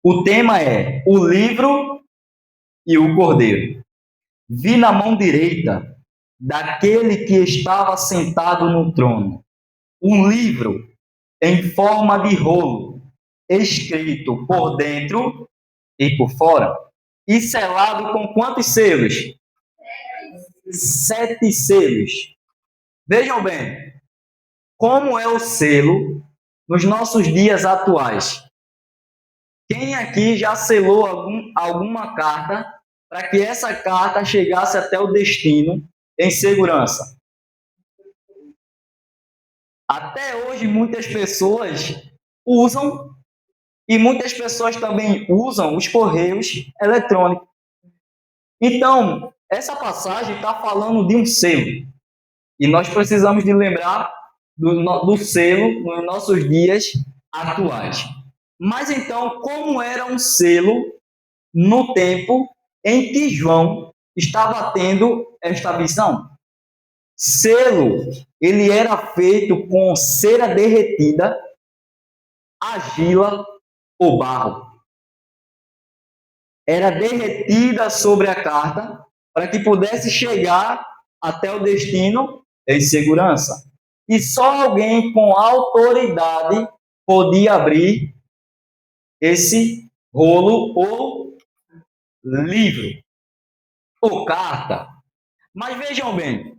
O tema é o livro e o cordeiro. Vi na mão direita daquele que estava sentado no trono um livro em forma de rolo, escrito por dentro e por fora, e selado com quantos selos? 7 selos. Vejam bem, como é o selo nos nossos dias atuais? Quem aqui já selou alguma carta para que essa carta chegasse até o destino em segurança? Até hoje, muitas pessoas usam e muitas pessoas também usam os correios eletrônicos. Então, essa passagem está falando de um selo. E nós precisamos de lembrar do selo nos nossos dias atuais. Mas então, como era um selo no tempo em que João estava tendo esta visão? Selo, ele era feito com cera derretida, argila ou barro. Era derretida sobre a carta para que pudesse chegar até o destino em segurança. E só alguém com autoridade podia abrir esse rolo ou livro ou carta. Mas vejam bem,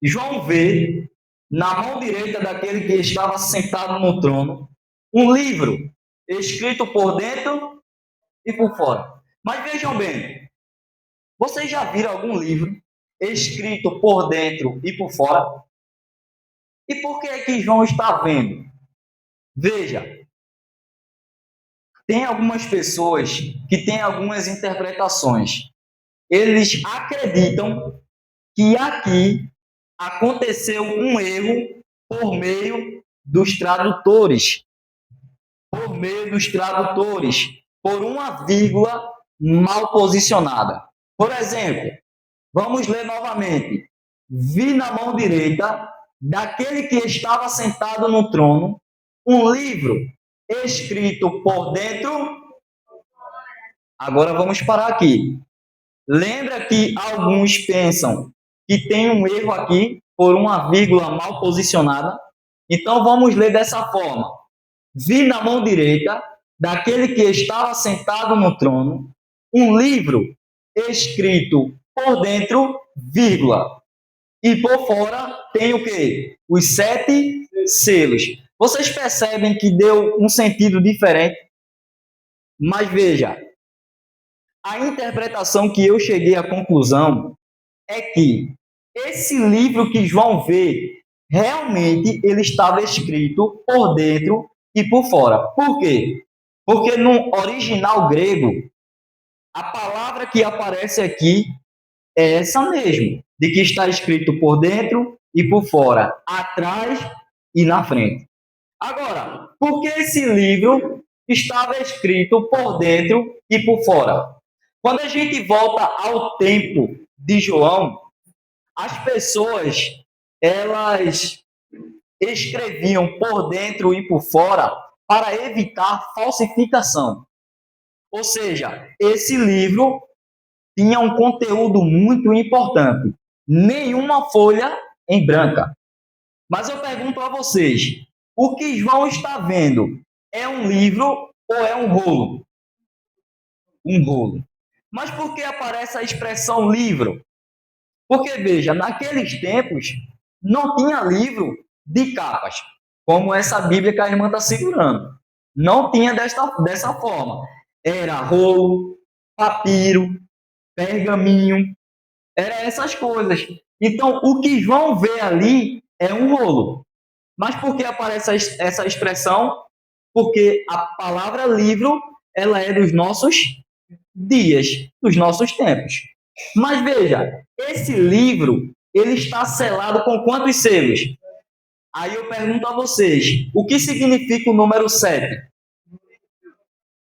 João vê na mão direita daquele que estava sentado no trono um livro escrito por dentro e por fora. Mas vejam bem, vocês já viram algum livro escrito por dentro e por fora? E por que é que João está vendo? Veja, tem algumas pessoas que têm algumas interpretações. Eles acreditam que aqui aconteceu um erro por meio dos tradutores. Por uma vírgula mal posicionada. Por exemplo, vamos ler novamente. Vi na mão direita daquele que estava sentado no trono um livro escrito por dentro. Agora vamos parar aqui. Lembra que alguns pensam que tem um erro aqui por uma vírgula mal posicionada? Então vamos ler dessa forma. Vi na mão direita daquele que estava sentado no trono um livro escrito por dentro, vírgula, e por fora tem o quê? Os 7 selos. Vocês percebem que deu um sentido diferente? Mas veja, a interpretação que eu cheguei à conclusão é que esse livro que João vê, realmente ele estava escrito por dentro e por fora. Por quê? Porque no original grego, a palavra que aparece aqui é essa mesmo, de que está escrito por dentro e por fora, atrás e na frente. Agora, por que esse livro estava escrito por dentro e por fora? Quando a gente volta ao tempo de João, as pessoas elas escreviam por dentro e por fora para evitar falsificação. Ou seja, esse livro tinha um conteúdo muito importante. Nenhuma folha em branca. Mas eu pergunto a vocês, o que João está vendo é um livro ou é um rolo? Um rolo. Mas por que aparece a expressão livro? Porque, veja, naqueles tempos não tinha livro de capas, como essa Bíblia que a irmã está segurando. Não tinha dessa forma. Era rolo, papiro, pergaminho, era essas coisas. Então, o que João vê ali é um rolo. Mas por que aparece essa expressão? Porque a palavra livro, ela é dos nossos dias, dos nossos tempos. Mas veja, esse livro, ele está selado com quantos selos? Aí eu pergunto a vocês, o que significa o número 7?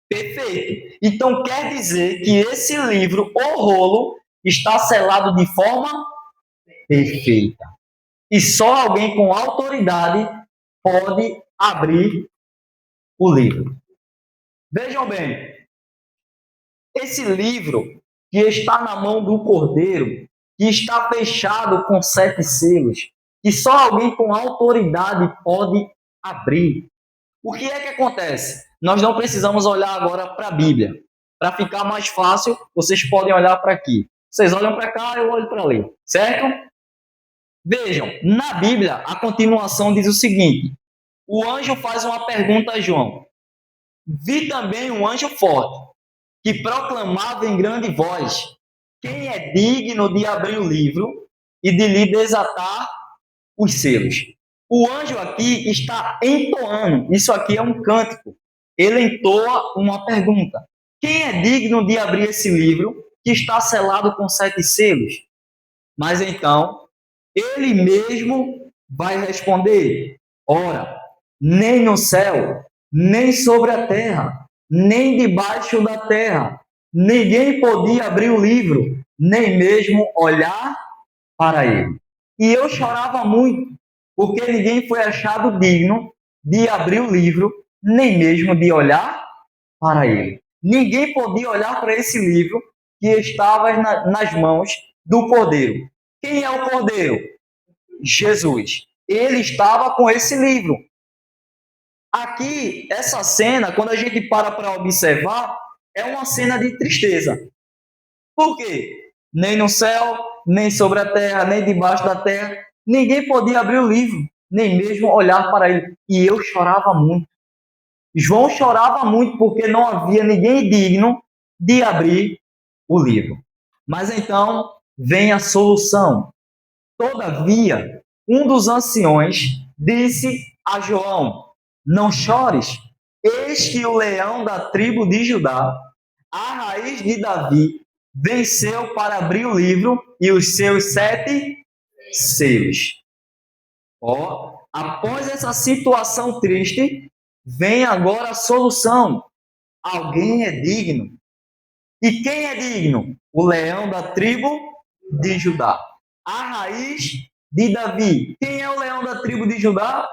Perfeito. Então quer dizer que esse livro, o rolo, está selado de forma perfeita. E só alguém com autoridade pode abrir o livro. Vejam bem, esse livro que está na mão do Cordeiro, que está fechado com 7 selos, que só alguém com autoridade pode abrir. O que é que acontece? Nós não precisamos olhar agora para a Bíblia. Para ficar mais fácil, vocês podem olhar para aqui. Vocês olham para cá, eu olho para ali, certo? Vejam, na Bíblia, a continuação diz o seguinte: o anjo faz uma pergunta a João. Vi também um anjo forte, que proclamava em grande voz: quem é digno de abrir o livro e de lhe desatar os selos? O anjo aqui está entoando, isso aqui é um cântico. Ele entoa uma pergunta: quem é digno de abrir esse livro que está selado com 7 selos? Mas então, ele mesmo vai responder: ora, nem no céu, nem sobre a terra, nem debaixo da terra, ninguém podia abrir o livro, nem mesmo olhar para ele. E eu chorava muito, porque ninguém foi achado digno de abrir o livro, nem mesmo de olhar para ele. Ninguém podia olhar para esse livro que estava nas mãos do Cordeiro. Quem é o Cordeiro? Jesus. Ele estava com esse livro. Aqui, essa cena, quando a gente para observar, é uma cena de tristeza. Por quê? Nem no céu, nem sobre a terra, nem debaixo da terra, ninguém podia abrir o livro, nem mesmo olhar para ele. E eu chorava muito. João chorava muito porque não havia ninguém digno de abrir o livro. Mas então vem a solução. Todavia, um dos anciões disse a João: não chores, eis que o leão da tribo de Judá, a raiz de Davi, venceu para abrir o livro e os seus 7 selos. Após essa situação triste, vem agora a solução. Alguém é digno. E quem é digno? O leão da tribo de Judá. A raiz de Davi. Quem é o leão da tribo de Judá?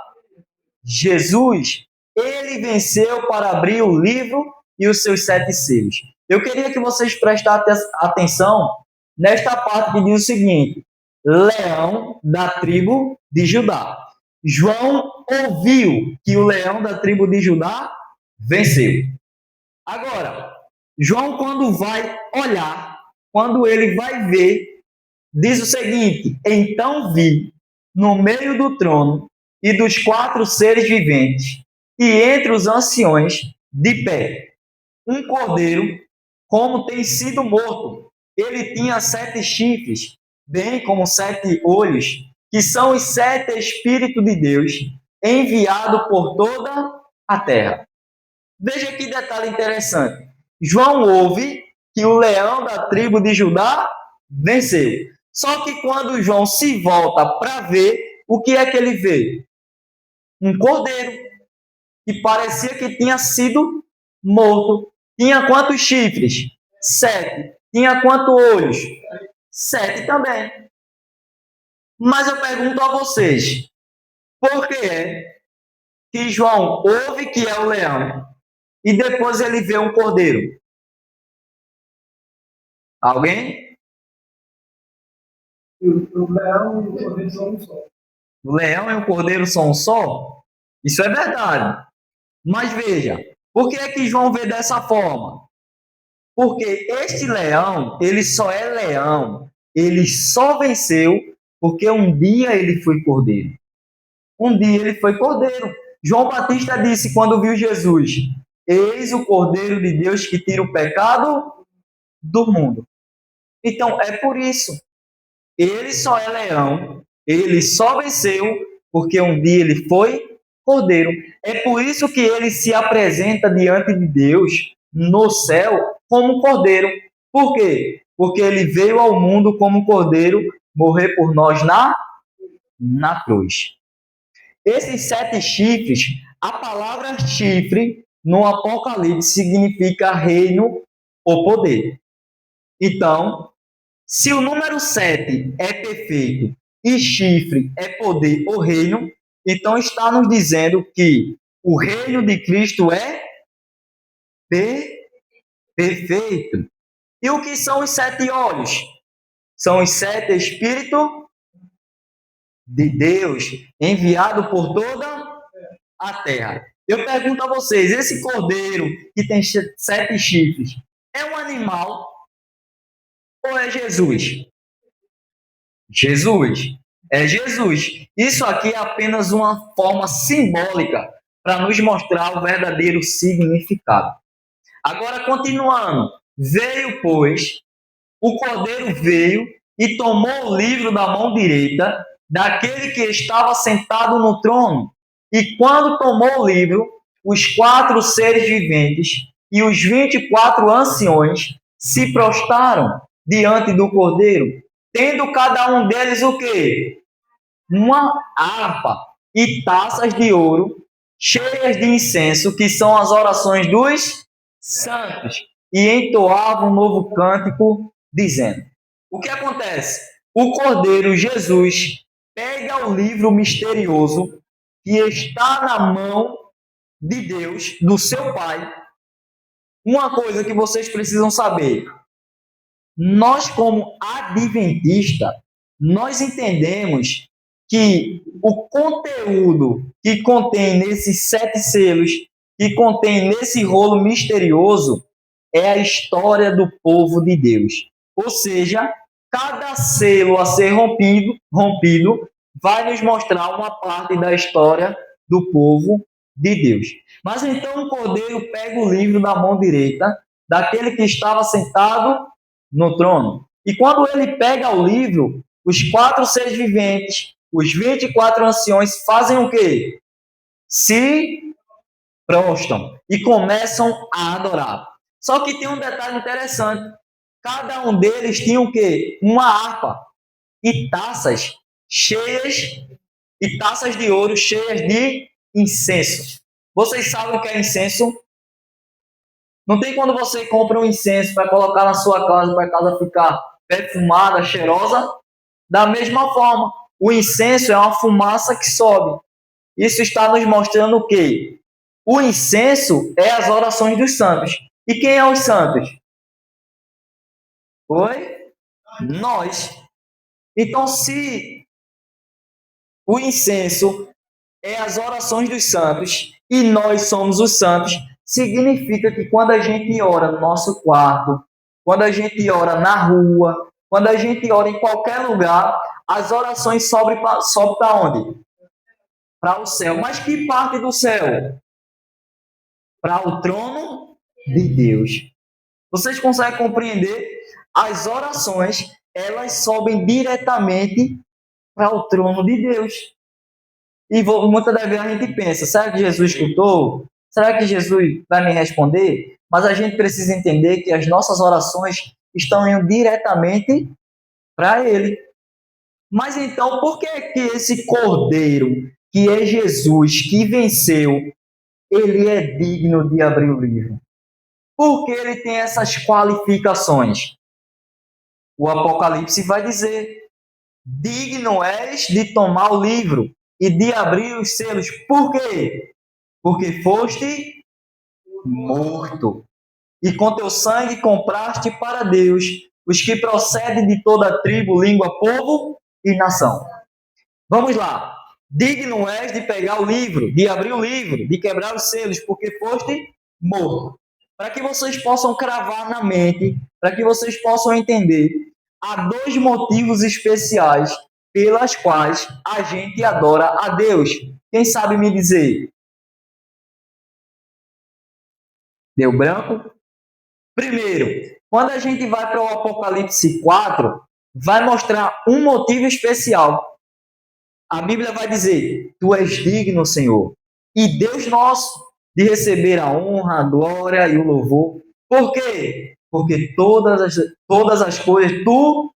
Jesus. Ele venceu para abrir o livro e os seus 7 selos. Eu queria que vocês prestassem atenção nesta parte que diz o seguinte: leão da tribo de Judá. João ouviu que o leão da tribo de Judá venceu. Agora, João, quando vai olhar, quando ele vai ver, diz o seguinte: então vi no meio do trono e dos 4 seres viventes, e entre os anciões, de pé, um cordeiro, como tem sido morto. Ele tinha 7 chifres, bem como 7 olhos, que são os 7 Espíritos de Deus, enviados por toda a terra. Veja que detalhe interessante. João ouve que o leão da tribo de Judá venceu. Só que quando João se volta para ver, o que é que ele vê? Um cordeiro que parecia que tinha sido morto. Tinha quantos chifres? 7. Tinha quantos olhos? 7 também. Mas eu pergunto a vocês, por que é que João ouve que é o leão e depois ele vê um cordeiro? Alguém? O leão e o cordeiro são um só. O leão e o cordeiro são um só? Isso é verdade. Mas veja, por que é que João vê dessa forma? Porque este leão, ele só é leão, ele só venceu porque um dia ele foi cordeiro. Um dia ele foi cordeiro. João Batista disse quando viu Jesus: eis o cordeiro de Deus que tira o pecado do mundo. Então, é por isso. Ele só é leão, ele só venceu porque um dia ele foi cordeiro. É por isso que ele se apresenta diante de Deus no céu como cordeiro. Por quê? Porque ele veio ao mundo como cordeiro morrer por nós na cruz. Esses 7 chifres, a palavra chifre no Apocalipse significa reino ou poder. Então, se o número 7 é perfeito e chifre é poder ou reino, então está nos dizendo que o reino de Cristo é Perfeito. E o que são os 7 olhos? São os 7 Espíritos de Deus enviado por toda a terra. Eu pergunto a vocês, esse cordeiro que tem 7 chifres, é um animal ou é Jesus? Jesus. É Jesus. Isso aqui é apenas uma forma simbólica para nos mostrar o verdadeiro significado. Agora, continuando. Veio, pois, o cordeiro veio e tomou o livro da mão direita daquele que estava sentado no trono. E quando tomou o livro, os 4 seres viventes e os 24 anciões se prostraram diante do cordeiro, tendo cada um deles o quê? Uma harpa e taças de ouro cheias de incenso, que são as orações dos santos, e entoavam um novo cântico, dizendo: o que acontece? O Cordeiro Jesus pega o livro misterioso que está na mão de Deus, do seu Pai. Uma coisa que vocês precisam saber: nós, como adventistas, nós entendemos que o conteúdo que contém nesses 7 selos, que contém nesse rolo misterioso, é a história do povo de Deus. Ou seja, cada selo a ser rompido vai nos mostrar uma parte da história do povo de Deus. Mas então o cordeiro pega o livro da mão direita daquele que estava sentado no trono. E quando ele pega o livro, os 4 seres viventes, os 24 anciões fazem o quê? Se prostram e começam a adorar. Só que tem um detalhe interessante. Cada um deles tinha o quê? Uma harpa e taças de ouro cheias de incenso. Vocês sabem o que é incenso? Não tem quando você compra um incenso para colocar na sua casa, para a casa ficar perfumada, cheirosa? Da mesma forma, o incenso é uma fumaça que sobe. Isso está nos mostrando o quê? O incenso é as orações dos santos. E quem é os santos? Oi? Nós. Então, se o incenso é as orações dos santos e nós somos os santos, significa que quando a gente ora no nosso quarto, quando a gente ora na rua, quando a gente ora em qualquer lugar, as orações sobem para onde? Para o céu. Mas que parte do céu? Para o trono de Deus. Vocês conseguem compreender? As orações, elas sobem diretamente para o trono de Deus. E muitas das vezes a gente pensa, será que Jesus escutou? Será que Jesus vai me responder? Mas a gente precisa entender que as nossas orações estão indo diretamente para Ele. Mas então, por que esse Cordeiro, que é Jesus, que venceu, ele é digno de abrir o livro? Por que ele tem essas qualificações? O Apocalipse vai dizer: digno és de tomar o livro e de abrir os selos. Por quê? Porque foste morto. E com teu sangue compraste para Deus os que procedem de toda tribo, língua, povo e nação. Vamos lá. Digno és de pegar o livro, de abrir o livro, de quebrar os selos, porque foste morto. Para que vocês possam cravar na mente, para que vocês possam entender, há 2 motivos especiais pelas quais a gente adora a Deus. Quem sabe me dizer? Deu branco? Primeiro, quando a gente vai para o Apocalipse 4, vai mostrar um motivo especial. A Bíblia vai dizer: tu és digno, Senhor, e Deus nosso, de receber a honra, a glória e o louvor. Por quê? Porque todas as coisas tu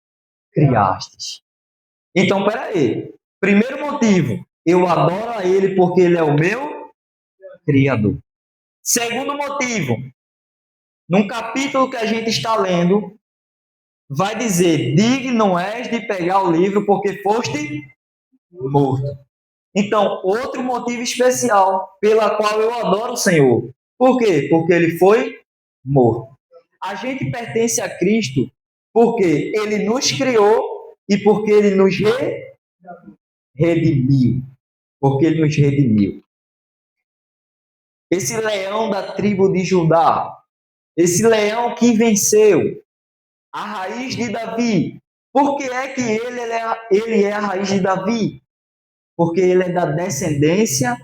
criastes. Então, peraí. Primeiro motivo, eu adoro a Ele porque Ele é o meu Criador. Segundo motivo, num capítulo que a gente está lendo, vai dizer: digno és de pegar o livro porque foste morto. Então, outro motivo especial pela qual eu adoro o Senhor Por quê? Porque ele foi morto. A gente pertence a Cristo porque ele nos criou e porque ele nos redimiu. Porque ele nos redimiu. Esse leão da tribo de Judá, esse leão que venceu, a raiz de Davi. Por que é que ele é a raiz de Davi? Porque ele é da descendência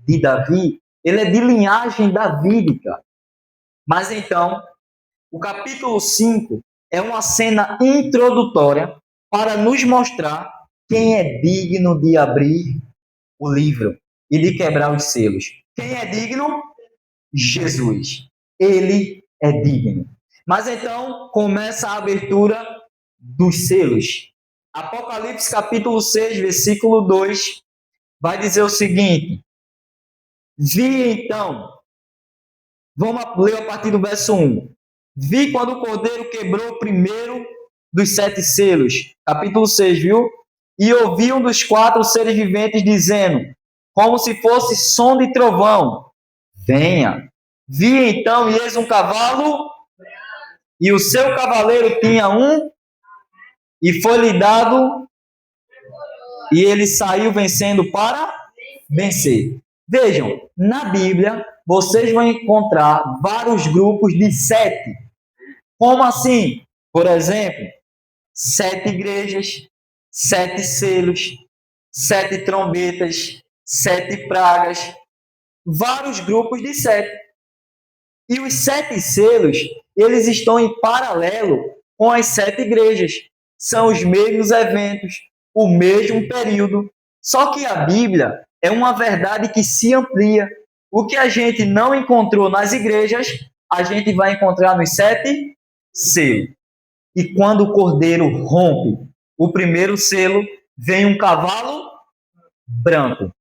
de Davi. Ele é de linhagem davídica. Mas então, o capítulo 5 é uma cena introdutória para nos mostrar quem é digno de abrir o livro e de quebrar os selos. Quem é digno? Jesus. Ele é digno. Mas então começa a abertura dos selos. Apocalipse capítulo 6, versículo 2, vai dizer o seguinte: vi então, vamos ler a partir do verso 1. Vi quando o cordeiro quebrou o primeiro dos 7 selos. Capítulo 6, viu? E ouvi um dos 4 seres viventes dizendo, como se fosse som de trovão, venha. Vi então, e eis um cavalo, e o seu cavaleiro tinha e foi-lhe dado, e ele saiu vencendo para vencer. Vejam, na Bíblia, vocês vão encontrar vários grupos de 7. Como assim? Por exemplo, 7 igrejas, 7 selos, 7 trombetas, 7 pragas, vários grupos de 7. E os 7 selos, eles estão em paralelo com as 7 igrejas. São os mesmos eventos, o mesmo período. Só que a Bíblia é uma verdade que se amplia. O que a gente não encontrou nas igrejas, a gente vai encontrar nos 7 selos. E quando o cordeiro rompe o primeiro selo, vem um cavalo branco.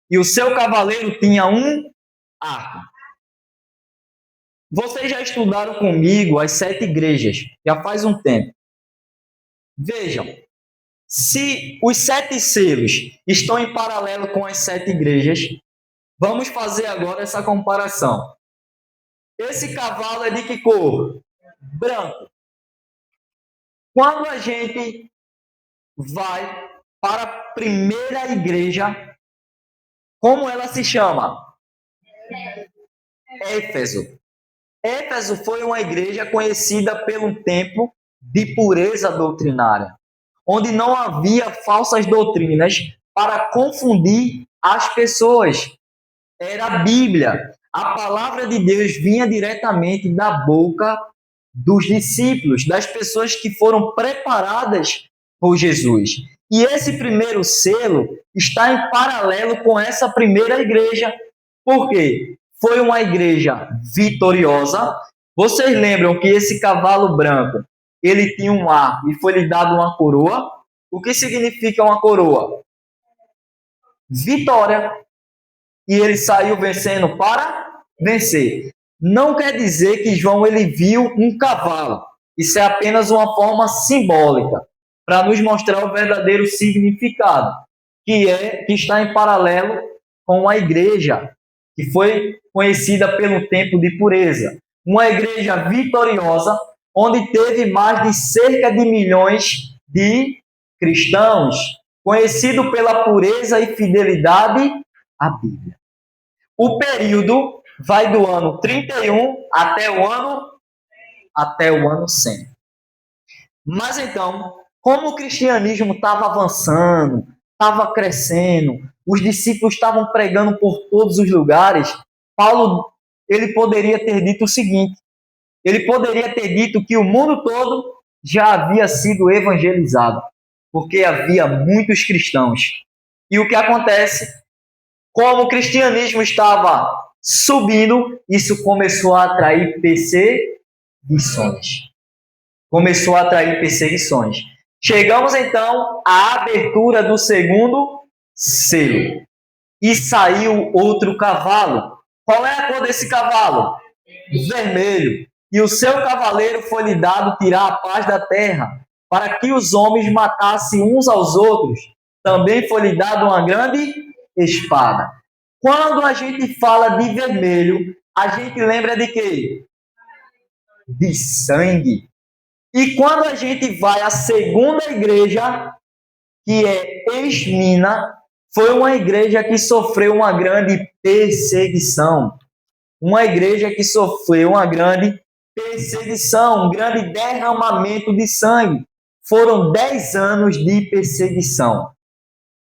E o seu cavaleiro tinha um arco. Vocês já estudaram comigo as 7 igrejas, já faz um tempo. Vejam, se os 7 selos estão em paralelo com as 7 igrejas, vamos fazer agora essa comparação. Esse cavalo é de que cor? Branco. Quando a gente vai para a primeira igreja, como ela se chama? Éfeso. Éfeso foi uma igreja conhecida pelo tempo de pureza doutrinária, onde não havia falsas doutrinas para confundir as pessoas. Era a Bíblia. A palavra de Deus vinha diretamente da boca dos discípulos, das pessoas que foram preparadas por Jesus. E esse primeiro selo está em paralelo com essa primeira igreja. Por quê? Foi uma igreja vitoriosa. Vocês lembram que esse cavalo branco, ele tinha um arco e foi lhe dado uma coroa? O que significa uma coroa? Vitória. E ele saiu vencendo para vencer. Não quer dizer que João ele viu um cavalo. Isso é apenas uma forma simbólica para nos mostrar o verdadeiro significado, que está em paralelo com a igreja que foi conhecida pelo tempo de pureza. Uma igreja vitoriosa, onde teve mais de cerca de milhões de cristãos, conhecido pela pureza e fidelidade à Bíblia. O período vai do ano 31 até o ano 100. Mas então, como o cristianismo estava avançando, estava crescendo, os discípulos estavam pregando por todos os lugares, Paulo ele poderia ter dito o seguinte: ele poderia ter dito que o mundo todo já havia sido evangelizado, porque havia muitos cristãos. E o que acontece? Como o cristianismo estava subindo, isso começou a atrair perseguições. Chegamos então à abertura do segundo selo. E saiu outro cavalo. Qual é a cor desse cavalo? Vermelho. E o seu cavaleiro foi-lhe dado tirar a paz da terra, para que os homens matassem uns aos outros. Também foi-lhe dado uma grande espada. Quando a gente fala de vermelho, a gente lembra de quê? De sangue. E quando a gente vai à segunda igreja, que é Esmina, foi uma igreja que sofreu uma grande perseguição. Uma igreja que sofreu uma grande perseguição, um grande derramamento de sangue. Foram 10 anos de perseguição.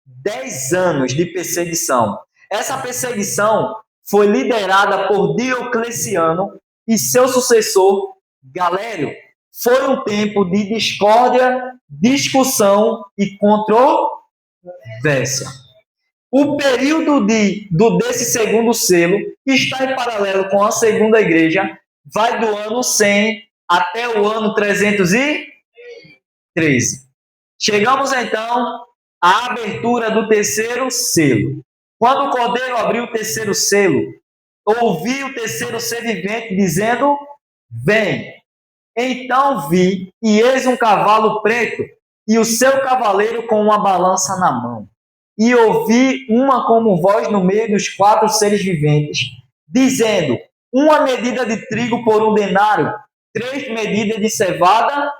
10 anos de perseguição. Essa perseguição foi liderada por Diocleciano e seu sucessor, Galério. Foi um tempo de discórdia, discussão e controvérsia. O período desse segundo selo, que está em paralelo com a segunda igreja, vai do ano 100 até o ano 313. Chegamos então à abertura do terceiro selo. Quando o Cordeiro abriu o terceiro selo, ouvi o terceiro ser vivente dizendo: vem. Então vi, e eis um cavalo preto, e o seu cavaleiro com uma balança na mão. E ouvi uma como voz no meio dos 4 seres viventes, dizendo: uma medida de trigo por 1 denário, 3 medidas de cevada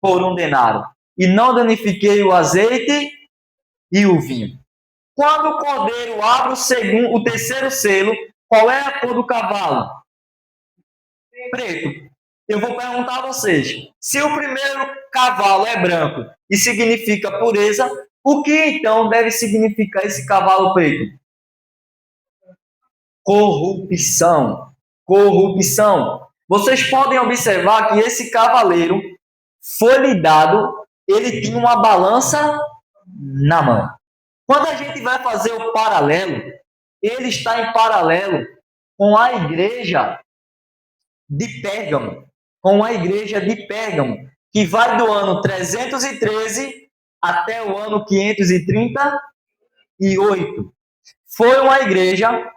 por 1 denário. E não danifiquei o azeite e o vinho. Quando o Cordeiro abre o terceiro selo, qual é a cor do cavalo? Preto. Eu vou perguntar a vocês, se o primeiro cavalo é branco e significa pureza, o que então deve significar esse cavalo preto? Corrupção. Corrupção. Vocês podem observar que esse cavaleiro foi lhe dado, ele tinha uma balança na mão. Quando a gente vai fazer o paralelo, ele está em paralelo com a igreja de Pérgamo, que vai do ano 313 até o ano 538. Foi uma igreja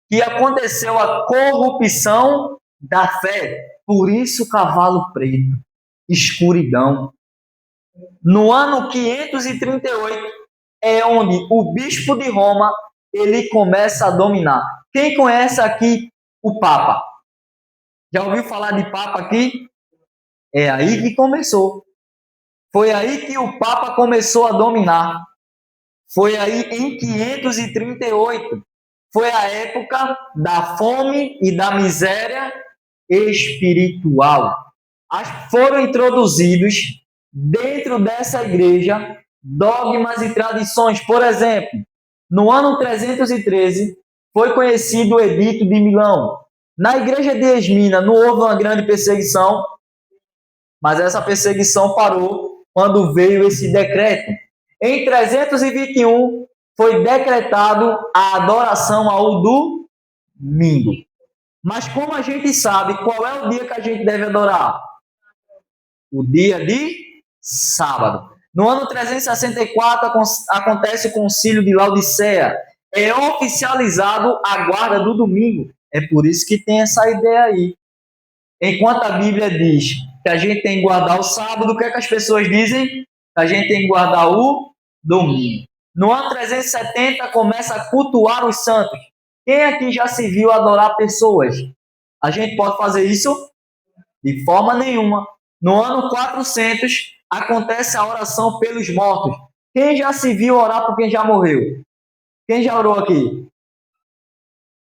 que aconteceu a corrupção da fé, por isso cavalo preto, escuridão. No ano 538 é onde o bispo de Roma ele começa a dominar. Quem conhece aqui o Papa? Já ouviu falar de Papa aqui? É aí que começou. Foi aí que o Papa começou a dominar. Foi aí em 538. Foi a época da fome e da miséria espiritual. Foram introduzidos dentro dessa igreja dogmas e tradições. Por exemplo, no ano 313 foi conhecido o Edito de Milão. Na igreja de Esmina não houve uma grande perseguição, mas essa perseguição parou quando veio esse decreto. Em 321 foi decretado a adoração ao domingo. Mas como a gente sabe qual é o dia que a gente deve adorar? O dia de sábado. No ano 364 acontece o concílio de Laodiceia. É oficializado a guarda do domingo. É por isso que tem essa ideia aí. Enquanto a Bíblia diz que a gente tem que guardar o sábado, o que é que as pessoas dizem? A gente tem que guardar o domingo. No ano 370 começa a cultuar os santos. Quem aqui já se viu adorar pessoas? A gente pode fazer isso? De forma nenhuma. No ano 400 acontece a oração pelos mortos. Quem já se viu orar por quem já morreu? Quem já orou aqui?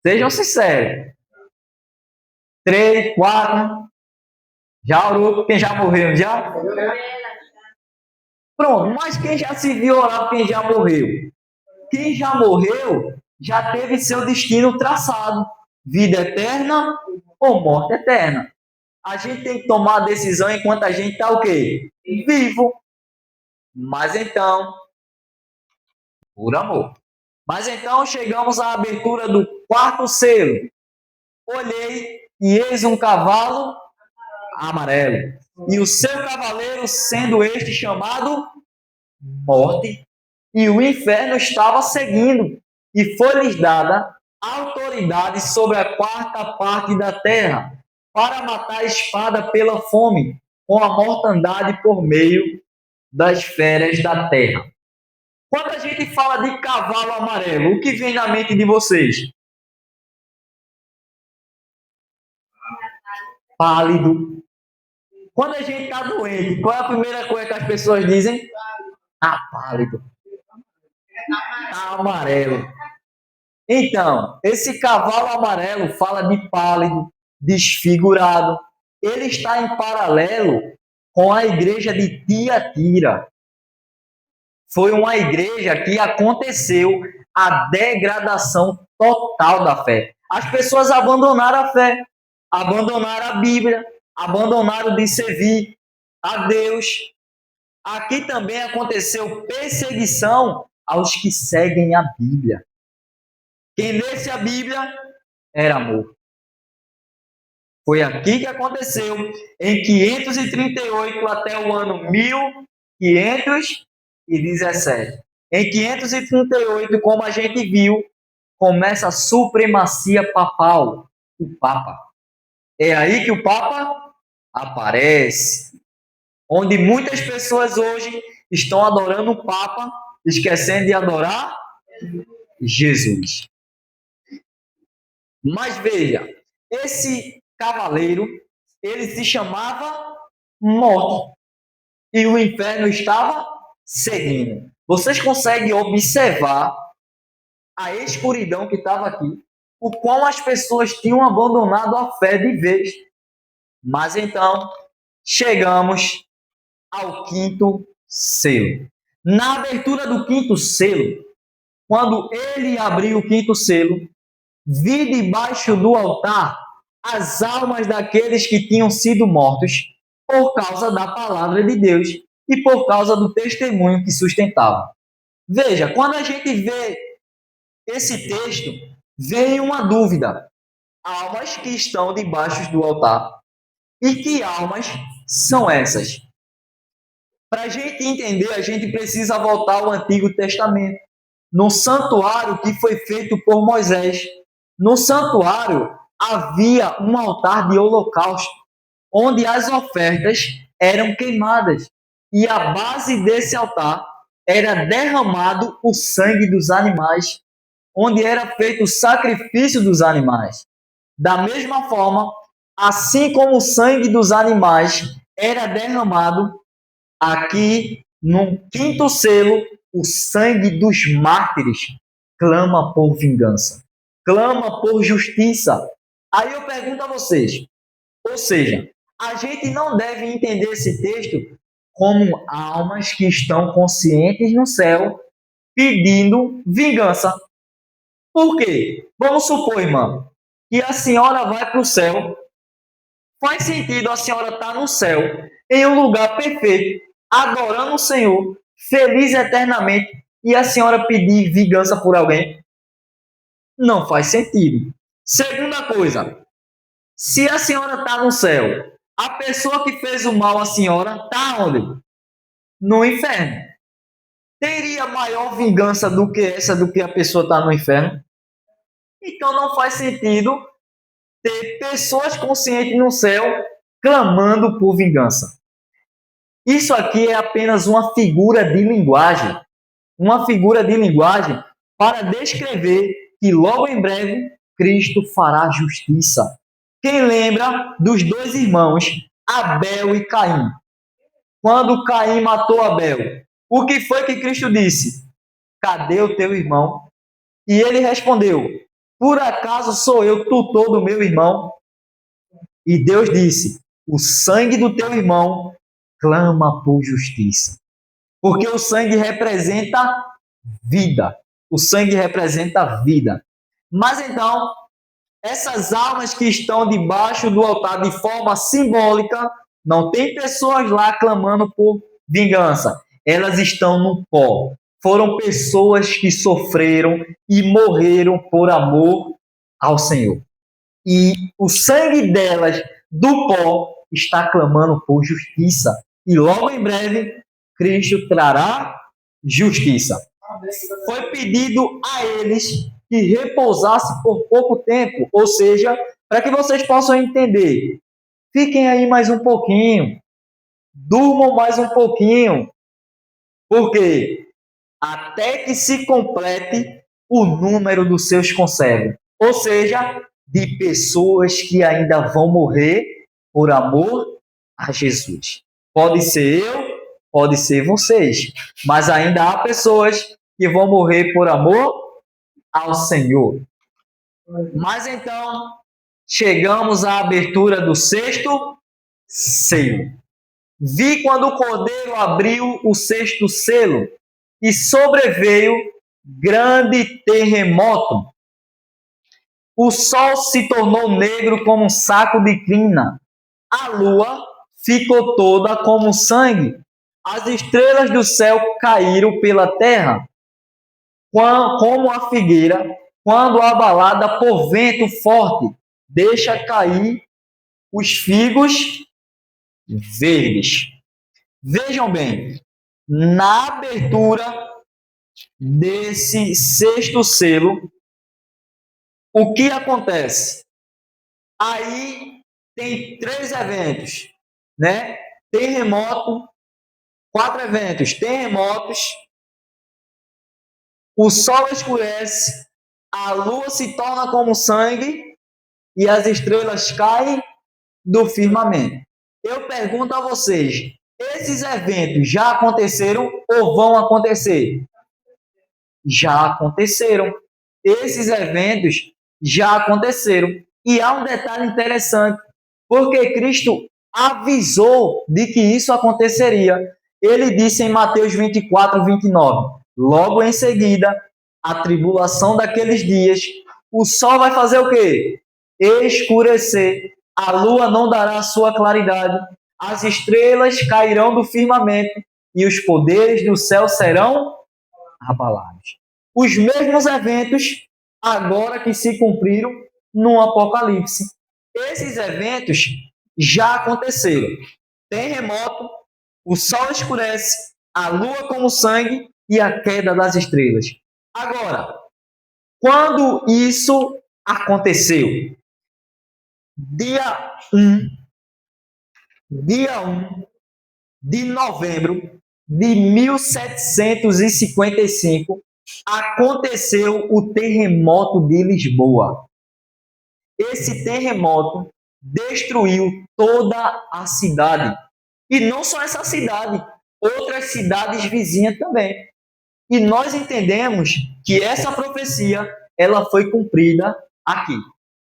Sejam sinceros. 3, 4. Já orou por quem já morreu? Já? Pronto, mas quem já se viu orar por quem já morreu? Quem já morreu já teve seu destino traçado. Vida eterna ou morte eterna. A gente tem que tomar a decisão enquanto a gente está o quê? Vivo. Mas então, por amor. Mas então chegamos à abertura do 4º selo. Olhei e eis um cavalo amarelo. E o seu cavaleiro, sendo este chamado Morte, e o inferno estava seguindo, e foi-lhes dada autoridade sobre a 4ª parte da terra, para matar a espada pela fome, com a mortandade por meio das feras da terra. Quando a gente fala de cavalo amarelo, o que vem na mente de vocês? pálido. Quando a gente está doente, qual é a primeira coisa que as pessoas dizem? Tá pálido. Tá amarelo. Então, esse cavalo amarelo fala de pálido, desfigurado. Ele está em paralelo com a igreja de Tiatira. Foi uma igreja que aconteceu a degradação total da fé. As pessoas abandonaram a fé, abandonaram a Bíblia, abandonaram de servir a Deus. Aqui também aconteceu perseguição aos que seguem a Bíblia. Quem lesse a Bíblia era morto. Foi aqui que aconteceu, em 538 até o ano 1517. Em 538, como a gente viu, começa a supremacia papal, o Papa. É aí que o Papa aparece, onde muitas pessoas hoje estão adorando o Papa, esquecendo de adorar Jesus. Mas veja, esse cavaleiro, ele se chamava Morte, e o inferno estava seguindo. Vocês conseguem observar a escuridão que estava aqui, o qual as pessoas tinham abandonado a fé de vez. Mas então, chegamos ao quinto selo. Na abertura do quinto selo, quando ele abriu o quinto selo, vi debaixo do altar as almas daqueles que tinham sido mortos por causa da palavra de Deus e por causa do testemunho que sustentavam. Veja, quando a gente vê esse texto, vem uma dúvida. Almas que estão debaixo do altar. E que almas são essas? Para a gente entender, a gente precisa voltar ao Antigo Testamento, no santuário que foi feito por Moisés. No santuário havia um altar de holocausto, onde as ofertas eram queimadas. E a base desse altar era derramado o sangue dos animais, onde era feito o sacrifício dos animais. Da mesma forma, assim como o sangue dos animais era derramado, aqui no quinto selo, o sangue dos mártires clama por vingança, clama por justiça. Aí eu pergunto a vocês, ou seja, a gente não deve entender esse texto como almas que estão conscientes no céu pedindo vingança. Por quê? Vamos supor, irmão, que a senhora vai para o céu. Faz sentido a senhora estar no céu, em um lugar perfeito, adorando o Senhor, feliz eternamente, e a senhora pedir vingança por alguém? Não faz sentido. Segunda coisa, se a senhora está no céu, a pessoa que fez o mal à senhora está onde? No inferno. Teria maior vingança do que essa, do que a pessoa está no inferno? Então não faz sentido ter pessoas conscientes no céu clamando por vingança. Isso aqui é apenas uma figura de linguagem. Uma figura de linguagem para descrever que logo em breve Cristo fará justiça. Quem lembra dos dois irmãos, Abel e Caim? Quando Caim matou Abel, o que foi que Cristo disse? Cadê o teu irmão? E ele respondeu, por acaso sou eu tutor do meu irmão? E Deus disse, o sangue do teu irmão clama por justiça. Porque o sangue representa vida. O sangue representa vida. Mas então, essas almas que estão debaixo do altar de forma simbólica, não tem pessoas lá clamando por vingança. Elas estão no pó. Foram pessoas que sofreram e morreram por amor ao Senhor. E o sangue delas, do pó, está clamando por justiça. E logo em breve, Cristo trará justiça. Foi pedido a eles que repousasse por pouco tempo, ou seja, para que vocês possam entender. Fiquem aí mais um pouquinho, durmam mais um pouquinho, porque até que se complete o número dos seus conservos, ou seja, de pessoas que ainda vão morrer por amor a Jesus. Pode ser eu, pode ser vocês, mas ainda há pessoas que vão morrer por amor ao Senhor. Mas então, chegamos à abertura do sexto selo. Vi quando o Cordeiro abriu o sexto selo e sobreveio grande terremoto. O sol se tornou negro como um saco de crina. A lua ficou toda como sangue. As estrelas do céu caíram pela terra, como a figueira, quando abalada por vento forte, deixa cair os figos verdes. Vejam bem, na abertura desse sexto selo, o que acontece? Aí tem 3 eventos, né? Terremoto, 4 eventos, terremotos, o sol escurece, a lua se torna como sangue e as estrelas caem do firmamento. Eu pergunto a vocês, esses eventos já aconteceram ou vão acontecer? Já aconteceram. Esses eventos já aconteceram. E há um detalhe interessante, porque Cristo avisou de que isso aconteceria. Ele disse em Mateus 24, 29, logo em seguida, a tribulação daqueles dias, o sol vai fazer o quê? Escurecer, a lua não dará sua claridade, as estrelas cairão do firmamento e os poderes do céu serão abalados. Os mesmos eventos agora que se cumpriram no Apocalipse. Esses eventos já aconteceram. Terremoto, o sol escurece, a lua como sangue e a queda das estrelas. Agora, quando isso aconteceu? Dia 1 de novembro de 1755, aconteceu o terremoto de Lisboa. Esse terremoto destruiu toda a cidade. E não só essa cidade, outras cidades vizinhas também. E nós entendemos que essa profecia ela foi cumprida aqui.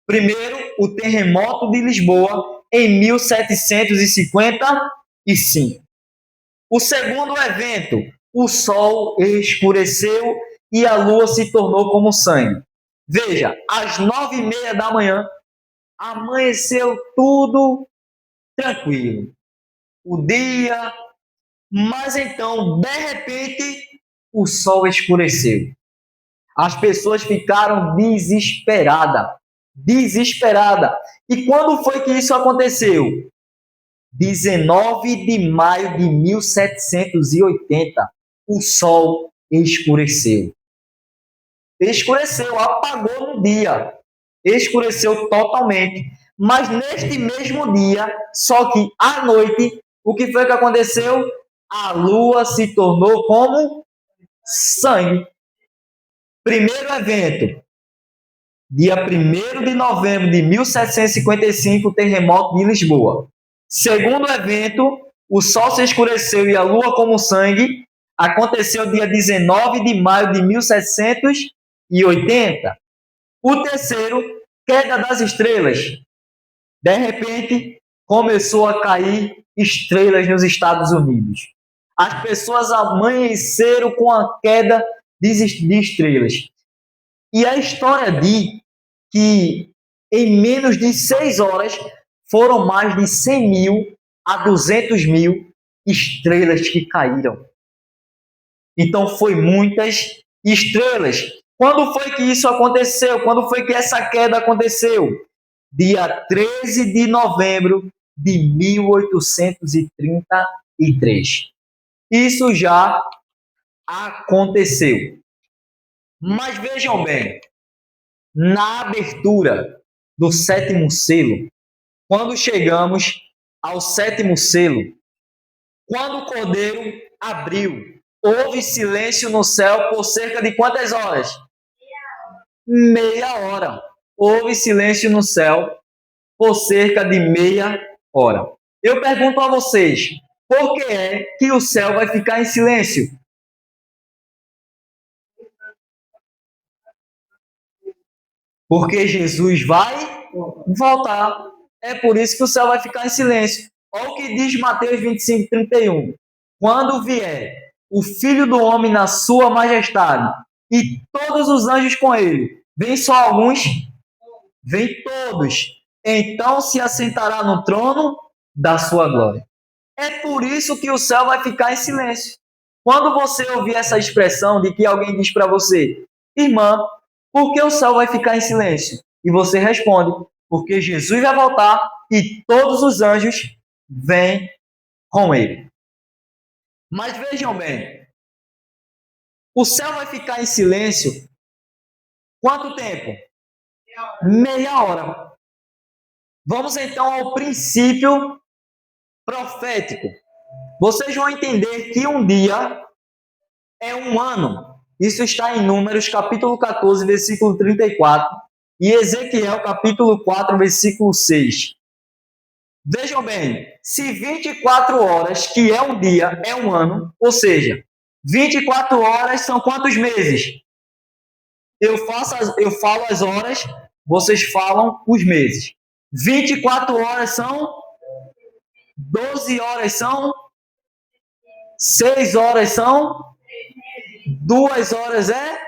Primeiro, o terremoto de Lisboa em 1755. O segundo evento, o sol escureceu e a lua se tornou como sangue. Veja, às 9h30 da manhã, amanheceu tudo tranquilo. O dia, mas então, de repente, o sol escureceu. As pessoas ficaram desesperadas. E quando foi que isso aconteceu? 19 de maio de 1780, o sol escureceu. Escureceu, apagou no dia. Escureceu totalmente. Mas neste mesmo dia, só que à noite, o que foi que aconteceu? A lua se tornou como sangue. Primeiro evento, dia 1º de novembro de 1755, o terremoto de Lisboa. Segundo evento, o sol se escureceu e a lua como sangue, aconteceu dia 19 de maio de 1780. O terceiro, queda das estrelas. De repente, começou a cair estrelas nos Estados Unidos. As pessoas amanheceram com a queda de estrelas. E a história diz que em menos de 6 horas foram mais de 100.000 a 200.000 estrelas que caíram. Então, foi muitas estrelas. Quando foi que isso aconteceu? Quando foi que essa queda aconteceu? Dia 13 de novembro de 1833. Isso já aconteceu. Mas vejam bem, na abertura do sétimo selo, quando chegamos ao sétimo selo, quando o Cordeiro abriu, houve silêncio no céu por cerca de quantas horas? Meia hora. Houve silêncio no céu por cerca de meia Ora, eu pergunto a vocês, por que é que o céu vai ficar em silêncio? Porque Jesus vai voltar. É por isso que o céu vai ficar em silêncio. Olha o que diz Mateus 25:31. Quando vier o Filho do Homem na sua majestade e todos os anjos com ele, vem só alguns? Vem todos. Então se assentará no trono da sua glória. É por isso que o céu vai ficar em silêncio. Quando você ouvir essa expressão de que alguém diz para você, irmã, por que o céu vai ficar em silêncio? E você responde, porque Jesus vai voltar e todos os anjos vêm com ele. Mas vejam bem, o céu vai ficar em silêncio quanto tempo? Meia hora. Vamos então ao princípio profético. Vocês vão entender que um dia é um ano. Isso está em Números, capítulo 14, versículo 34, e Ezequiel, capítulo 4, versículo 6. Vejam bem, se 24 horas, que é um dia, é um ano, ou seja, 24 horas são quantos meses? Eu falo as horas, vocês falam os meses. 24 horas são 12 horas são 6 horas são 2 horas é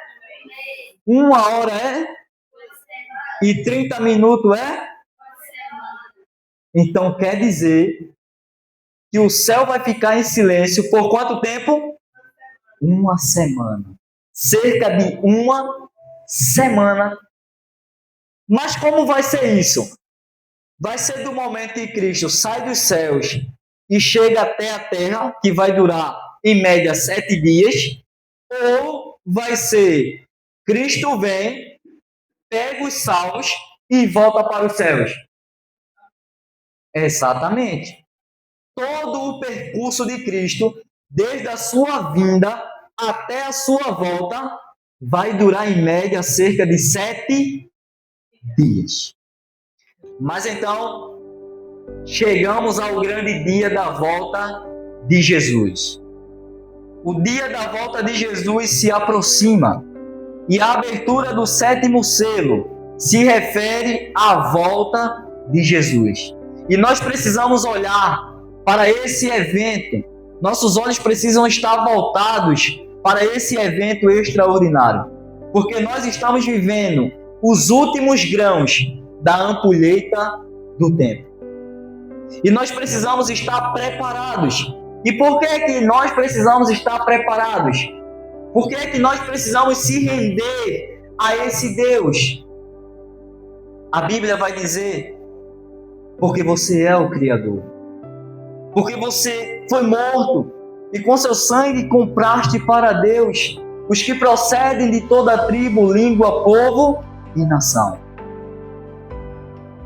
1 hora é e 30 minutos é. Então quer dizer que o céu vai ficar em silêncio por quanto tempo? Uma semana. Cerca de uma semana. Mas como vai ser isso? Vai ser do momento em que Cristo sai dos céus e chega até a terra, que vai durar em média 7 dias, ou vai ser Cristo vem, pega os salvos e volta para os céus? Exatamente. Todo o percurso de Cristo, desde a sua vinda até a sua volta, vai durar em média cerca de 7 dias. Mas então, chegamos ao grande dia da volta de Jesus. O dia da volta de Jesus se aproxima e a abertura do 7º selo se refere à volta de Jesus. E nós precisamos olhar para esse evento. Nossos olhos precisam estar voltados para esse evento extraordinário, porque nós estamos vivendo os últimos grãos da ampulheta do tempo. E nós precisamos estar preparados. E por que é que nós precisamos estar preparados? Por que é que nós precisamos se render a esse Deus? A Bíblia vai dizer, porque você é o Criador. Porque você foi morto e com seu sangue compraste para Deus os que procedem de toda tribo, língua, povo e nação.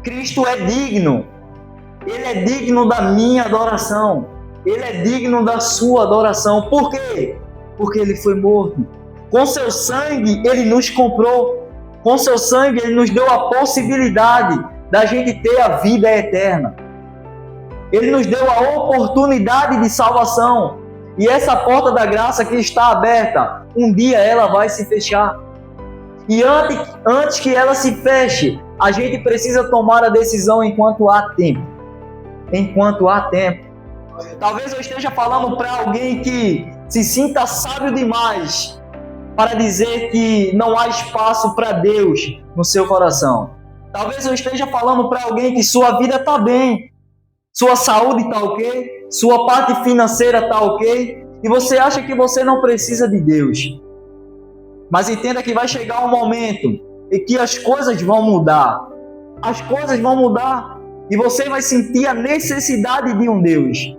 Cristo é digno. Ele é digno da minha adoração. Ele é digno da sua adoração. Por quê? Porque ele foi morto. Com seu sangue, ele nos comprou. Com seu sangue, ele nos deu a possibilidade da gente ter a vida eterna. Ele nos deu a oportunidade de salvação. E essa porta da graça que está aberta, um dia ela vai se fechar. E antes que ela se feche, a gente precisa tomar a decisão enquanto há tempo. Enquanto há tempo. Talvez eu esteja falando para alguém que se sinta sábio demais para dizer que não há espaço para Deus no seu coração. Talvez eu esteja falando para alguém que sua vida está bem, sua saúde está ok, sua parte financeira está ok, e você acha que você não precisa de Deus. Mas entenda que vai chegar um momento em que as coisas vão mudar. As coisas vão mudar e você vai sentir a necessidade de um Deus.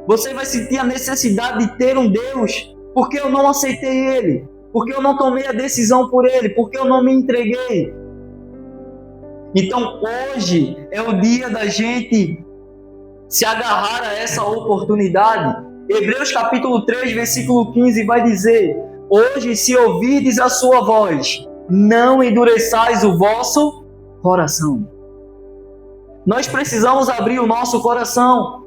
Você vai sentir a necessidade de ter um Deus, porque eu não aceitei Ele, porque eu não tomei a decisão por Ele, porque eu não me entreguei. Então hoje é o dia da gente se agarrar a essa oportunidade. Hebreus capítulo 3, versículo 15 vai dizer: hoje, se ouvirdes a sua voz, não endureçais o vosso coração. Nós precisamos abrir o nosso coração.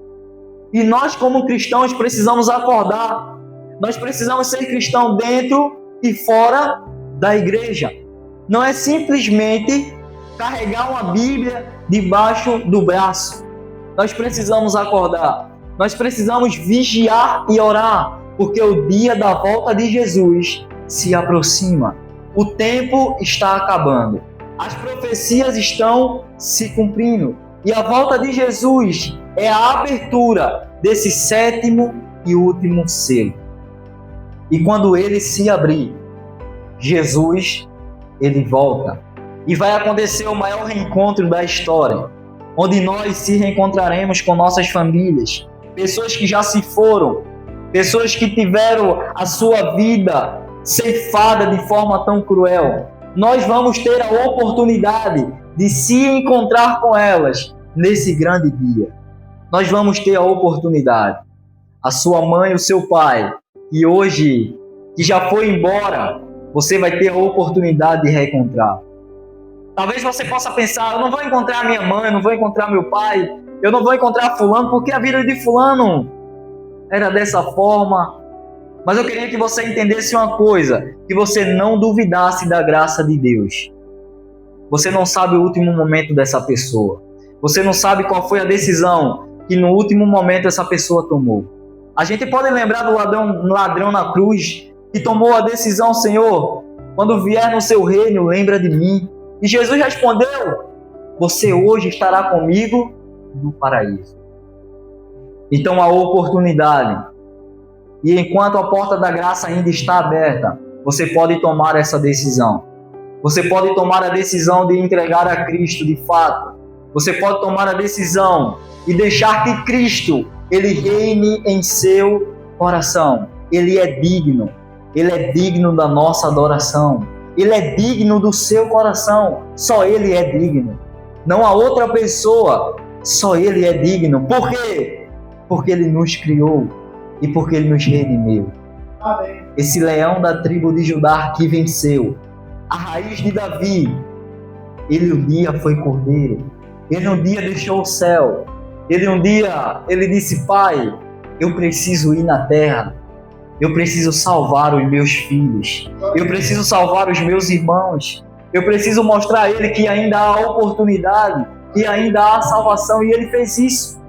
E nós, como cristãos, precisamos acordar. Nós precisamos ser cristãos dentro e fora da igreja. Não é simplesmente carregar uma Bíblia debaixo do braço. Nós precisamos acordar. Nós precisamos vigiar e orar, porque o dia da volta de Jesus se aproxima. O tempo está acabando. As profecias estão se cumprindo. E a volta de Jesus é a abertura desse 7º e último selo. E quando ele se abrir, Jesus, ele volta. E vai acontecer o maior reencontro da história, onde nós se reencontraremos com nossas famílias, pessoas que já se foram, pessoas que tiveram a sua vida ceifada de forma tão cruel. Nós vamos ter a oportunidade de se encontrar com elas nesse grande dia. Nós vamos ter a oportunidade. A sua mãe, o seu pai, que hoje, que já foi embora, você vai ter a oportunidade de reencontrar. Talvez você possa pensar, eu não vou encontrar minha mãe, eu não vou encontrar meu pai, eu não vou encontrar fulano, porque a vida de fulano era dessa forma. Mas eu queria que você entendesse uma coisa, que você não duvidasse da graça de Deus. Você não sabe o último momento dessa pessoa. Você não sabe qual foi a decisão que no último momento essa pessoa tomou. A gente pode lembrar do ladrão na cruz, que tomou a decisão, Senhor, quando vier no seu reino, lembra de mim. E Jesus respondeu, você hoje estará comigo no paraíso. Então a oportunidade, e enquanto a porta da graça ainda está aberta, você pode tomar essa decisão. Você pode tomar a decisão de entregar a Cristo de fato. Você pode tomar a decisão e deixar que Cristo, ele reine em seu coração. Ele é digno. Ele é digno da nossa adoração. Ele é digno do seu coração. Só ele é digno. Não há outra pessoa. Só ele é digno. Por quê? Porque ele nos criou e porque ele nos redimiu. Amém. Esse leão da tribo de Judá que venceu, a raiz de Davi, ele um dia foi cordeiro. Ele um dia deixou o céu. Ele um dia, ele disse, Pai, eu preciso ir na terra. Eu preciso salvar os meus filhos. Eu preciso salvar os meus irmãos. Eu preciso mostrar a ele que ainda há oportunidade, que ainda há salvação. E ele fez isso.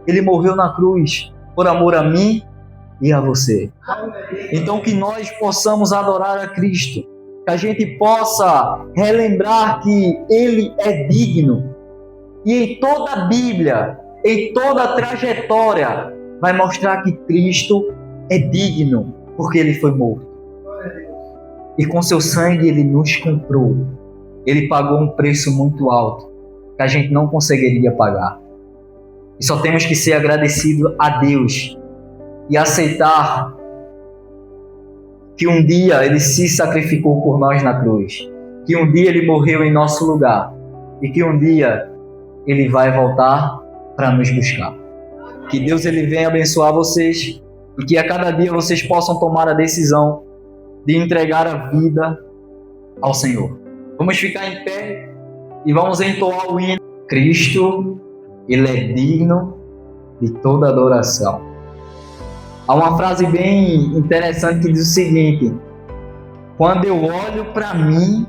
Ele morreu na cruz por amor a mim e a você. Então que nós possamos adorar a Cristo. Que a gente possa relembrar que ele é digno. E em toda a Bíblia, em toda a trajetória, vai mostrar que Cristo é digno, porque ele foi morto. E com seu sangue ele nos comprou. Ele pagou um preço muito alto, que a gente não conseguiria pagar. E só temos que ser agradecidos a Deus e aceitar que um dia ele se sacrificou por nós na cruz, que um dia ele morreu em nosso lugar e que um dia ele vai voltar para nos buscar. Que Deus ele venha abençoar vocês e que a cada dia vocês possam tomar a decisão de entregar a vida ao Senhor. Vamos ficar em pé e vamos entoar o hino. Cristo, ele é digno de toda adoração. Há uma frase bem interessante que diz o seguinte: quando eu olho para mim,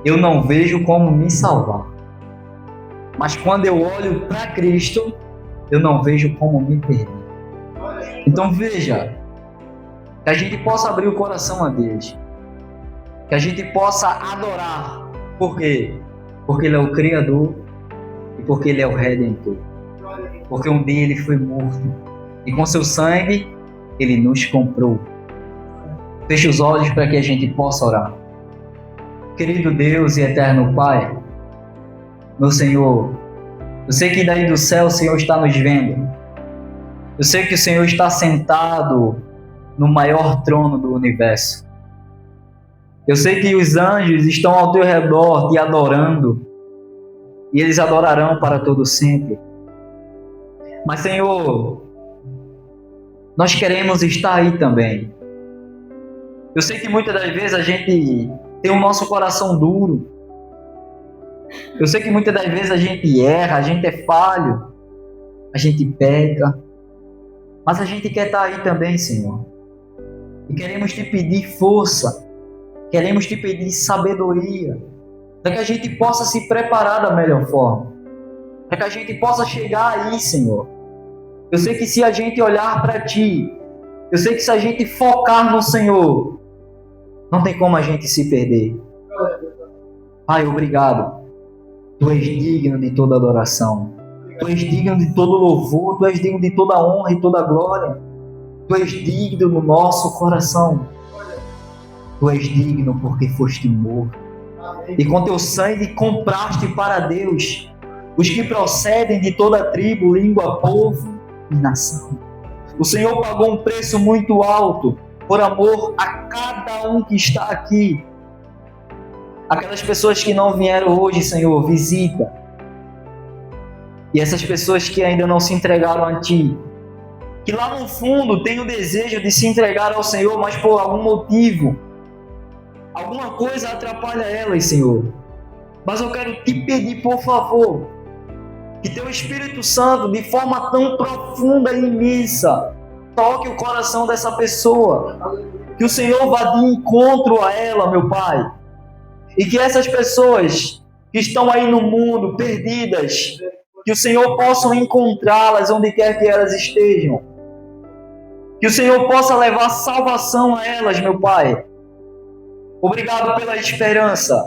eu não vejo como me salvar. Mas quando eu olho para Cristo, eu não vejo como me perder. Então veja, que a gente possa abrir o coração a Deus, que a gente possa adorar. Por quê? Porque ele é o Criador e porque ele é o Redentor. Porque um dia ele foi morto e com seu sangue ele nos comprou. Feche os olhos para que a gente possa orar. Querido Deus e eterno Pai, meu Senhor, eu sei que daí do céu o Senhor está nos vendo. Eu sei que o Senhor está sentado no maior trono do universo. Eu sei que os anjos estão ao teu redor te adorando. E eles adorarão para todo sempre. Mas, Senhor, nós queremos estar aí também. Eu sei que muitas das vezes a gente tem o nosso coração duro. Eu sei que muitas das vezes a gente erra, a gente é falho, a gente peca, mas a gente quer estar aí também, Senhor. E queremos te pedir força, queremos te pedir sabedoria, para que a gente possa se preparar da melhor forma, para que a gente possa chegar aí, Senhor. Eu sei que se a gente olhar para Ti, eu sei que se a gente focar no Senhor, não tem como a gente se perder. Pai, obrigado. Tu és digno de toda adoração. Tu és digno de todo louvor. Tu és digno de toda honra e toda glória. Tu és digno no nosso coração. Tu és digno porque foste morto. E com teu sangue compraste para Deus os que procedem de toda tribo, língua, povo e nação. O Senhor pagou um preço muito alto por amor a cada um que está aqui. Aquelas pessoas que não vieram hoje, Senhor, visita. E essas pessoas que ainda não se entregaram a Ti, que lá no fundo têm o desejo de se entregar ao Senhor, mas por algum motivo, alguma coisa atrapalha elas, Senhor. Mas eu quero te pedir, por favor, que Teu Espírito Santo, de forma tão profunda e imensa, toque o coração dessa pessoa. Que o Senhor vá de encontro a ela, meu Pai. E que essas pessoas que estão aí no mundo, perdidas, que o Senhor possa encontrá-las onde quer que elas estejam. Que o Senhor possa levar salvação a elas, meu Pai. Obrigado pela esperança.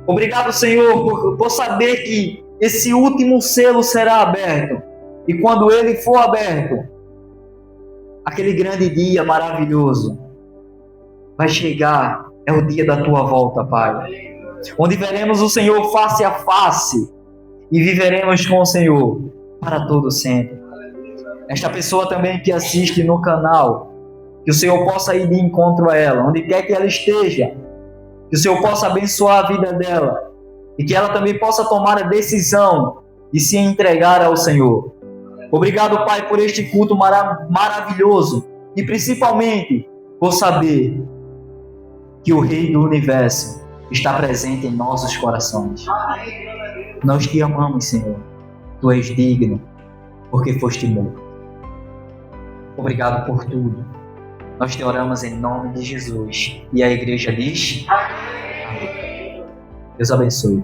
Obrigado, Senhor, por saber que esse último selo será aberto. E quando ele for aberto, aquele grande dia maravilhoso vai chegar. É o dia da Tua volta, Pai. Onde veremos o Senhor face a face e viveremos com o Senhor para todo sempre. Esta pessoa também que assiste no canal, que o Senhor possa ir de encontro a ela, onde quer que ela esteja, que o Senhor possa abençoar a vida dela e que ela também possa tomar a decisão de se entregar ao Senhor. Obrigado, Pai, por este culto maravilhoso e principalmente por saber que o Rei do Universo está presente em nossos corações. Nós te amamos, Senhor. Tu és digno, porque foste morto. Obrigado por tudo. Nós te oramos em nome de Jesus. E a igreja diz: Amém. Deus abençoe.